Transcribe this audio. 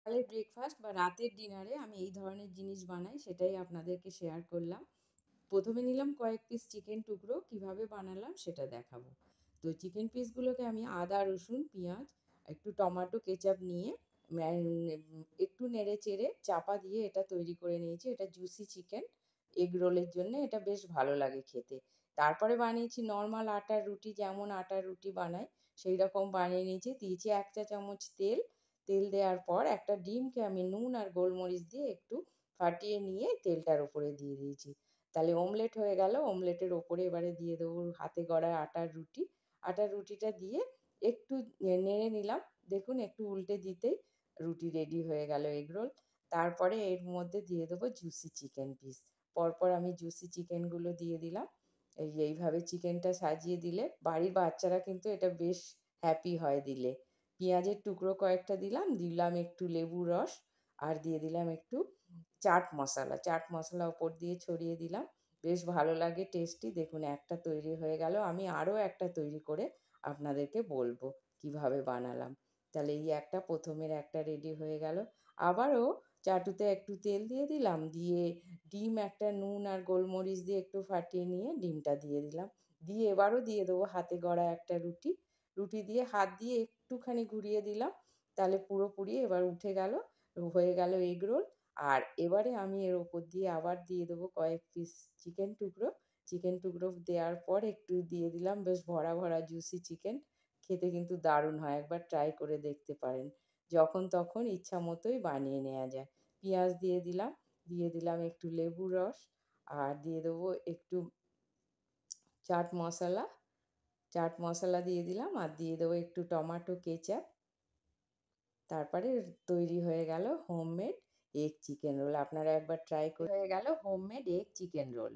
সকালের ব্রেকফাস্ট বা রাতের ডিনারে আমি এই ধরনের জিনিস বানাই, সেটাই আপনাদেরকে শেয়ার করলাম। প্রথমে নিলাম কয়েক পিস চিকেন টুকরো, কিভাবে বানালাম সেটা দেখাবো। তো চিকেন পিসগুলোকে আমি আদা, রসুন, পেঁয়াজ, একটু টমেটো কেচাপ নিয়ে একটু নেড়ে চেড়ে চাপা দিয়ে এটা তৈরি করে নিয়েছি। এটা জুসি চিকেন, এগ রোলের জন্য এটা বেশ ভালো লাগে খেতে। তারপরে বানিয়েছি নর্মাল আটার রুটি, যেমন আটার রুটি বানাই সেই রকম বানিয়ে নিয়েছি। দিয়েছি ১ চা চামচ তেল। তেল দেওয়ার পর একটা ডিমকে আমি নুন আর গোলমরিচ দিয়ে একটু ফাটিয়ে নিয়ে তেলটার উপরে দিয়ে দিয়েছি। তাহলে অমলেট হয়ে গেল। অমলেটের ওপরে এবারে দিয়ে দেবো হাতে গড়া আটার রুটি। আটার রুটিটা দিয়ে একটু নেড়ে নিলাম। দেখুন একটু উল্টে দিতেই রুটি রেডি হয়ে গেল এগরোল। তারপরে এর মধ্যে দিয়ে দেবো জুসি চিকেন পিস। পরপর আমি জুসি চিকেনগুলো দিয়ে দিলাম। এইভাবে চিকেনটা সাজিয়ে দিলে বাড়ির বাচ্চারা কিন্তু এটা বেশ হ্যাপি হয় দিলে। পেঁয়াজের টুকরো কয়েকটা দিলাম, দিলাম একটু লেবুর রস আর দিয়ে দিলাম একটু চাট মশলা। চাট মশলা ওপর দিয়ে ছড়িয়ে দিলাম। বেশ ভালো লাগে টেস্টি। দেখুন একটা তৈরি হয়ে গেল। আমি আরও একটা তৈরি করে আপনাদেরকে বলবো কিভাবে বানালাম। তাহলে এই একটা প্রথমের একটা রেডি হয়ে গেল। আবারও চাটুতে একটু তেল দিয়ে দিলাম, দিয়ে ডিম একটা নুন আর গোলমরিচ দিয়ে একটু ফাটিয়ে নিয়ে ডিমটা দিয়ে দিলাম। দিয়ে এবারও দিয়ে দেবো হাতে গড়া একটা রুটি। রুটি দিয়ে হাত দিয়ে একটুখানি ঘুরিয়ে দিলাম। তাহলে পুরোপুরি এবার উঠে গেল, হয়ে গেল এগরোল। আর এবারে আমি এর ওপর দিয়ে আবার দিয়ে দেবো কয়েক পিস চিকেন টুকরো। চিকেন টুকরো দেওয়ার পর একটু দিয়ে দিলাম বেশ ভরা, ভরা জুসি চিকেন। খেতে কিন্তু দারুণ হয়, একবার ট্রাই করে দেখতে পারেন। যখন তখন ইচ্ছা মতোই বানিয়ে নেওয়া যায়। পেঁয়াজ দিয়ে দিলাম, দিয়ে দিলাম একটু লেবুর রস আর দিয়ে দেবো একটু চাট মশলা। চাট মশলা দিয়ে দিলাম আর দিয়ে দেবো একটু টমেটো কেচাপ। তারপরে তৈরি হয়ে গেল হোমমেড এগ চিকেন রোল। আপনারা একবার ট্রাই করে হয়ে গেল হোমমেড এগ চিকেন রোল।